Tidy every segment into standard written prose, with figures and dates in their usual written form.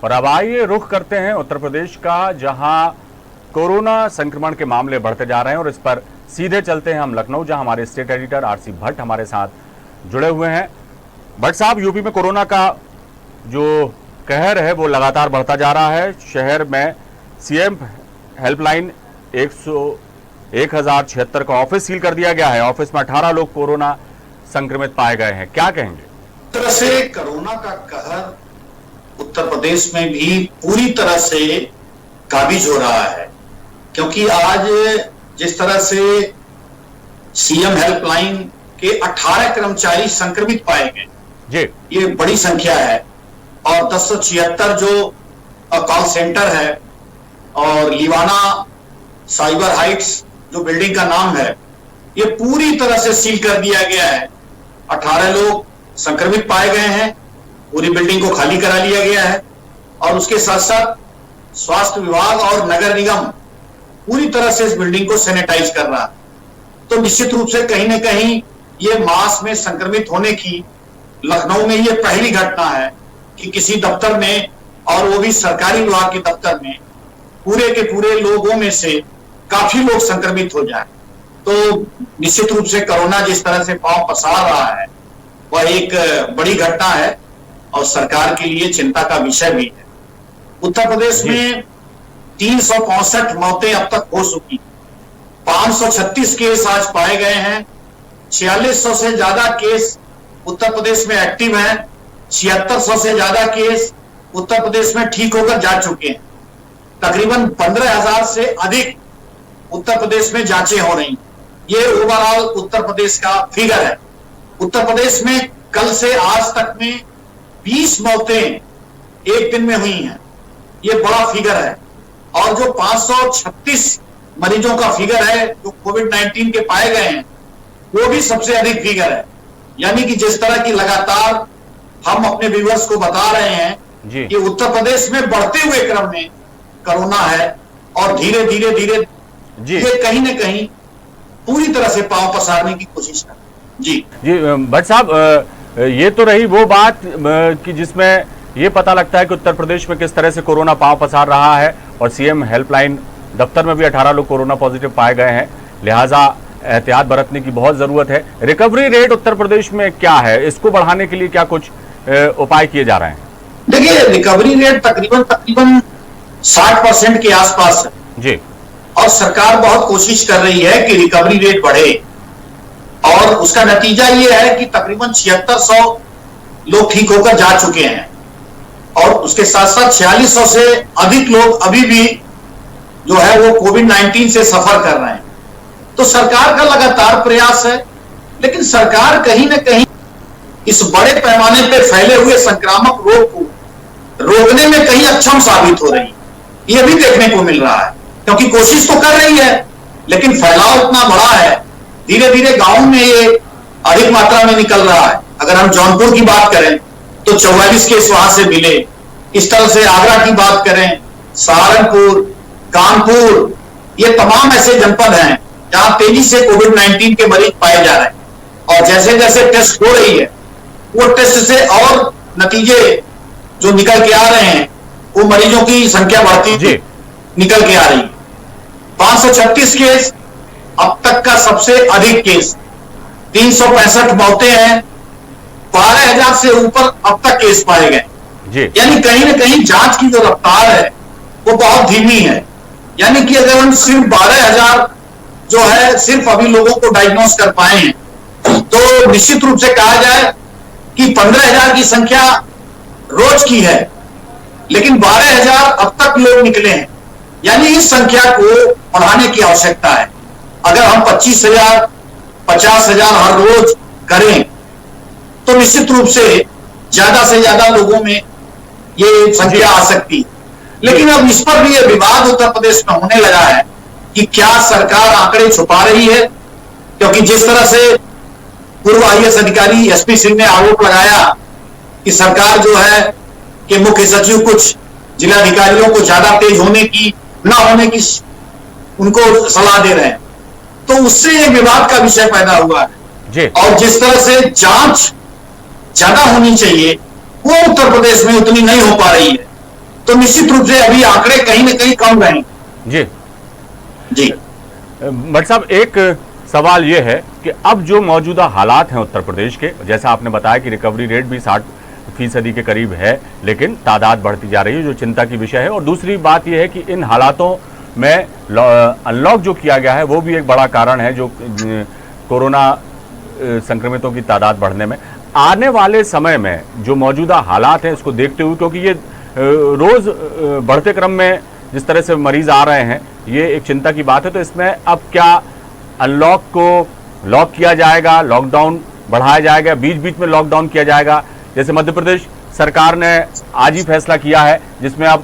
और अब आइए रुख करते हैं उत्तर प्रदेश का, जहां कोरोना संक्रमण के मामले बढ़ते जा रहे हैं। और इस पर सीधे चलते हैं हम लखनऊ, जहां हमारे स्टेट एडिटर आरसी भट्ट हमारे साथ जुड़े हुए हैं। भट्ट साहब, यूपी में कोरोना का जो कहर है वो लगातार बढ़ता जा रहा है। शहर में सीएम हेल्पलाइन 1076 का ऑफिस सील कर दिया गया है। ऑफिस में 18 लोग कोरोना संक्रमित पाए गए हैं। क्या कहेंगे? तरह से कोरोना का कहर उत्तर प्रदेश में भी पूरी तरह से काबिज हो रहा है, क्योंकि आज जिस तरह से सीएम हेल्पलाइन के 18 कर्मचारी संक्रमित पाए गए जी, ये बड़ी संख्या है। और 1076 जो कॉल सेंटर है और लिवाना साइबर हाइट्स जो बिल्डिंग का नाम है, ये पूरी तरह से सील कर दिया गया है। 18 लोग संक्रमित पाए गए हैं, पूरी बिल्डिंग को खाली करा लिया गया है। और उसके साथ साथ स्वास्थ्य विभाग और नगर निगम पूरी तरह से इस बिल्डिंग को सैनिटाइज कर रहा है। तो निश्चित रूप से कहीं ना कहीं ये मास में संक्रमित होने की लखनऊ में ये पहली घटना है कि किसी दफ्तर में, और वो भी सरकारी विभाग के दफ्तर में, पूरे के पूरे लोगों में से काफी लोग संक्रमित हो जाए। तो निश्चित रूप से कोरोना जिस तरह से पांव पसार रहा है वह एक बड़ी घटना है और सरकार के लिए चिंता का विषय भी है। उत्तर प्रदेश में 365 मौतें अब तक हो चुकी, 536 केस आज पाए गए हैं, 4600 से ज्यादा केस उत्तर प्रदेश में एक्टिव हैं, 7600 से ज्यादा केस उत्तर प्रदेश में ठीक होकर जा चुके हैं। तकरीबन 15,000 से अधिक उत्तर प्रदेश में जांचें हो रही। ये ओवरऑल उत्तर प्रदेश का फिगर है। उत्तर प्रदेश में कल से आज तक में 20 मौतें एक दिन में हुई हैं, ये बड़ा फिगर है। और जो 536 मरीजों का फिगर है जो कोविड-19 के पाए गए हैं, वो भी सबसे अधिक फिगर है। यानी कि जिस तरह की लगातार हम अपने व्यूअर्स को बता रहे हैं कि उत्तर प्रदेश में बढ़ते हुए क्रम में कोरोना है और धीरे धीरे ये कहीं ना कहीं पूरी तरह से पांव पसारने की कोशिश कर जी भट्ट साहब, ये तो रही वो बात कि जिसमें ये पता लगता है कि उत्तर प्रदेश में किस तरह से कोरोना पांव पसार रहा है। और सीएम हेल्पलाइन दफ्तर में भी 18 लोग कोरोना पॉजिटिव पाए गए हैं, लिहाजा एहतियात बरतने की बहुत जरूरत है। रिकवरी रेट उत्तर प्रदेश में क्या है? इसको बढ़ाने के लिए क्या कुछ उपाय किए जा रहे हैं? देखिए, रिकवरी रेट तकरीबन 60% के आसपास है जी, और सरकार बहुत कोशिश कर रही है कि रिकवरी रेट बढ़े। और उसका नतीजा ये है कि तकरीबन 7600 लोग ठीक होकर जा चुके हैं और उसके साथ साथ 4600 से अधिक लोग अभी भी जो है वो कोविड-19 से सफर कर रहे हैं। तो सरकार का लगातार प्रयास है, लेकिन सरकार कहीं ना कहीं इस बड़े पैमाने पे फैले हुए संक्रामक रोग को रोकने में कहीं अक्षम साबित हो रही है। यह भी देखने को मिल रहा है, क्योंकि कोशिश तो कर रही है लेकिन फैलाव इतना बड़ा है, धीरे धीरे गांव में ये अधिक मात्रा में निकल रहा है। अगर हम जौनपुर की बात करें तो 44 केस वहां से मिले। इस तरह से आगरा की बात करें, सहारनपुर, कानपुर, ये तमाम ऐसे जनपद हैं जहां तेजी से कोविड-19 के मरीज पाए जा रहे हैं। और जैसे जैसे टेस्ट हो रही है वो टेस्ट से और नतीजे जो निकल के आ रहे हैं, वो मरीजों की संख्या बढ़ती निकल के आ रही है। 536 केस अब तक का सबसे अधिक केस, 365 मौतें हैं, 12,000 से ऊपर अब तक केस पाए गए। यानी कहीं ना कहीं जांच की जो रफ्तार है वो बहुत धीमी है। यानी कि अगर हम सिर्फ 12,000 जो है सिर्फ अभी लोगों को डायग्नोस कर पाए हैं, तो निश्चित रूप से कहा जाए कि 15,000 की संख्या रोज की है, लेकिन 12,000 अब तक लोग निकले हैं। यानी इस संख्या को बढ़ाने की आवश्यकता है। अगर हम 25,000, 50,000 हर रोज करें तो निश्चित रूप से ज्यादा लोगों में ये संख्या आ सकती है। लेकिन अब इस पर भी ये विवाद उत्तर प्रदेश में होने लगा है कि क्या सरकार आंकड़े छुपा रही है, क्योंकि जिस तरह से पूर्व आईएएस अधिकारी एसपी सिंह ने आरोप लगाया कि सरकार जो है कि मुख्य सचिव कुछ जिलाधिकारियों को ज्यादा तेज होने की ना होने की उनको सलाह दे रहे हैं, तो उससे ये विवाद का विषय पैदा हुआ है। और जिस तरह से जांच ज्यादा होनी चाहिए वो उत्तर प्रदेश में उतनी नहीं हो पा रही है। तो निश्चित रूप से अभी आंकड़े कहीं न कहीं कम रहे। जी जी भट्ट साहब, एक सवाल ये है कि अब जो मौजूदा हालात हैं उत्तर प्रदेश के, जैसा आपने बताया कि रिकवरी रेट भी 60% के करीब है, लेकिन तादाद बढ़ती जा रही है, जो चिंता की विषय है। और दूसरी बात यह है कि इन हालातों में अनलॉक जो किया गया है वो भी एक बड़ा कारण है, जो कोरोना संक्रमितों की तादाद बढ़ने में। आने वाले समय में जो मौजूदा हालात हैं इसको देखते हुए, क्योंकि ये रोज बढ़ते क्रम में जिस तरह से मरीज आ रहे हैं, ये एक चिंता की बात है, तो इसमें अब क्या अनलॉक को लॉक किया जाएगा, लॉकडाउन बढ़ाया जाएगा, बीच बीच में लॉकडाउन किया जाएगा? जैसे मध्य प्रदेश सरकार ने आज ही फैसला किया है, जिसमें अब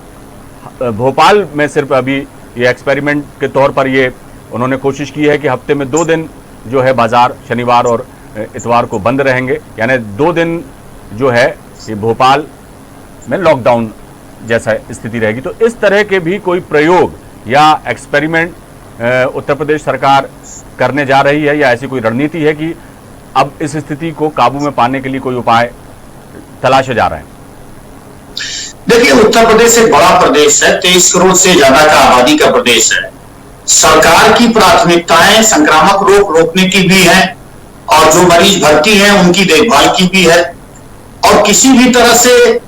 भोपाल में सिर्फ अभी ये एक्सपेरिमेंट के तौर पर ये उन्होंने कोशिश की है कि हफ्ते में 2 दिन जो है बाजार शनिवार और इतवार को बंद रहेंगे, यानी 2 दिन जो है ये भोपाल में लॉकडाउन जैसा स्थिति रहेगी। तो इस तरह के भी कोई प्रयोग या एक्सपेरिमेंट उत्तर प्रदेश सरकार करने जा रही है, या ऐसी कोई रणनीति है कि अब इस स्थिति को काबू में पाने के लिए कोई उपाय तलाशे जा रहे हैं? देखिए, उत्तर प्रदेश एक बड़ा प्रदेश है, 23 करोड़ से ज्यादा का आबादी का प्रदेश है। सरकार की प्राथमिकताएं संक्रामक रोग रोकने की भी है, और जो मरीज भर्ती हैं उनकी देखभाल की भी है, और किसी भी तरह से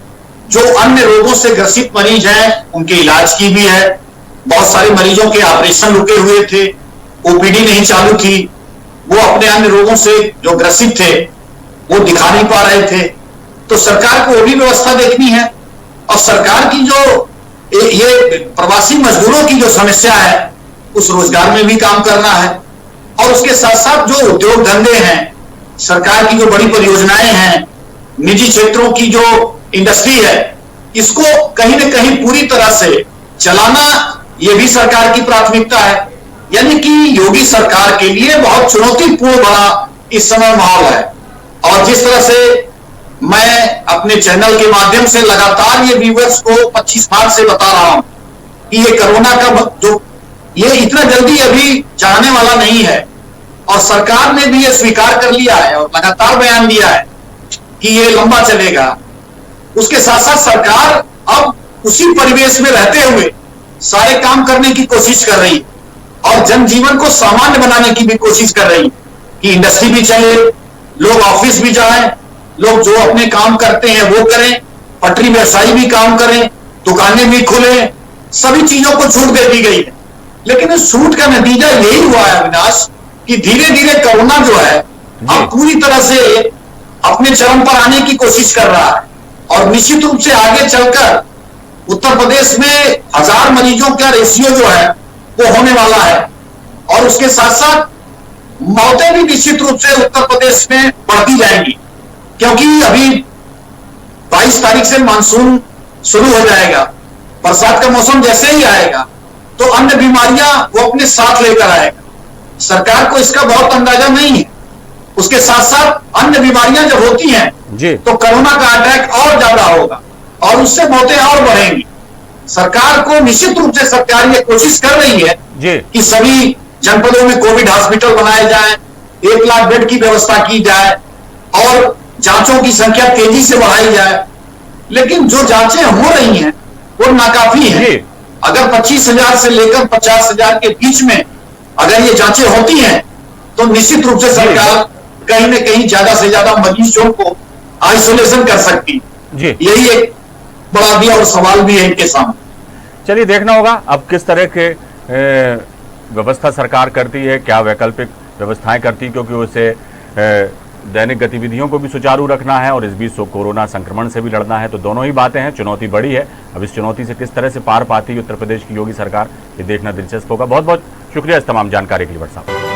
जो अन्य रोगों से ग्रसित मरीज हैं उनके इलाज की भी है। बहुत सारे मरीजों के ऑपरेशन रुके हुए थे, ओपीडी नहीं चालू थी, वो अपने अन्य रोगों से जो ग्रसित थे वो दिखा नहीं पा रहे थे, तो सरकार को वो भी व्यवस्था देखनी है। और सरकार की जो ये प्रवासी मजदूरों की जो समस्या है उस रोजगार में भी काम करना है, और उसके साथ साथ जो उद्योग धंधे हैं, सरकार की जो बड़ी परियोजनाएं हैं, निजी क्षेत्रों की जो इंडस्ट्री है, इसको कहीं न कहीं पूरी तरह से चलाना ये भी सरकार की प्राथमिकता है। यानी कि योगी सरकार के लिए बहुत चुनौतीपूर्ण बना इस समय माहौल है। और जिस तरह से मैं अपने चैनल के माध्यम से लगातार ये व्यूअर्स को 25 मार्च से बता रहा हूं कि ये कोरोना का जो ये इतना जल्दी अभी जाने वाला नहीं है, और सरकार ने भी ये स्वीकार कर लिया है और लगातार बयान दिया है कि ये लंबा चलेगा। उसके साथ साथ सरकार अब उसी परिवेश में रहते हुए सारे काम करने की कोशिश कर रही है और जनजीवन को सामान्य बनाने की भी कोशिश कर रही है कि इंडस्ट्री भी चले, लोग ऑफिस भी जाएं, लोग जो अपने काम करते हैं वो करें, पटरी व्यवसायी भी काम करें, दुकानें भी खुलें, सभी चीजों को छूट दे दी गई है। लेकिन इस छूट का नतीजा यही हुआ है अविनाश कि धीरे धीरे कोरोना जो है अब पूरी तरह से अपने चरम पर आने की कोशिश कर रहा है, और निश्चित रूप से आगे चलकर उत्तर प्रदेश में 1000 मरीजों का रेशियो जो है वो होने वाला है, और उसके साथ साथ मौतें भी निश्चित रूप से उत्तर प्रदेश में बढ़ती जाएंगी, क्योंकि अभी 22 तारीख से मानसून शुरू हो जाएगा। बरसात का मौसम जैसे ही आएगा तो अन्य बीमारियां वो अपने साथ लेकर आएगा। सरकार को इसका बहुत अंदाजा नहीं है। उसके साथ साथ अन्य बीमारियां जब होती हैं तो कोरोना का अटैक और ज्यादा होगा और उससे मौतें और बढ़ेंगी। सरकार को निश्चित रूप से सरकार ये कोशिश कर रही है कि सभी जनपदों में कोविड हॉस्पिटल बनाए जाए, 1 लाख बेड की व्यवस्था की जाए और जांचों की संख्या तेजी से बढ़ाई जाए। लेकिन जो जांचें हो रही हैं वो नाकाफी हैं। अगर 25,000 से लेकर 50,000 के बीच में अगर ये जांचें होती हैं तो निश्चित रूप से सरकार कहीं न कहीं ज्यादा से ज्यादा मरीजों को आइसोलेशन कर सकती है। यही एक बड़ा भी और सवाल भी है इनके सामने। चलिए देखना होगा अब किस तरह के व्यवस्था सरकार करती है, क्या वैकल्पिक व्यवस्थाएं करती है, क्योंकि उसे दैनिक गतिविधियों को भी सुचारू रखना है और इस बीच कोरोना संक्रमण से भी लड़ना है। तो दोनों ही बातें हैं, चुनौती बड़ी है। अब इस चुनौती से किस तरह से पार पाती है उत्तर प्रदेश की योगी सरकार, ये देखना दिलचस्प होगा। बहुत बहुत शुक्रिया इस तमाम जानकारी के लिए भट्ट साहब।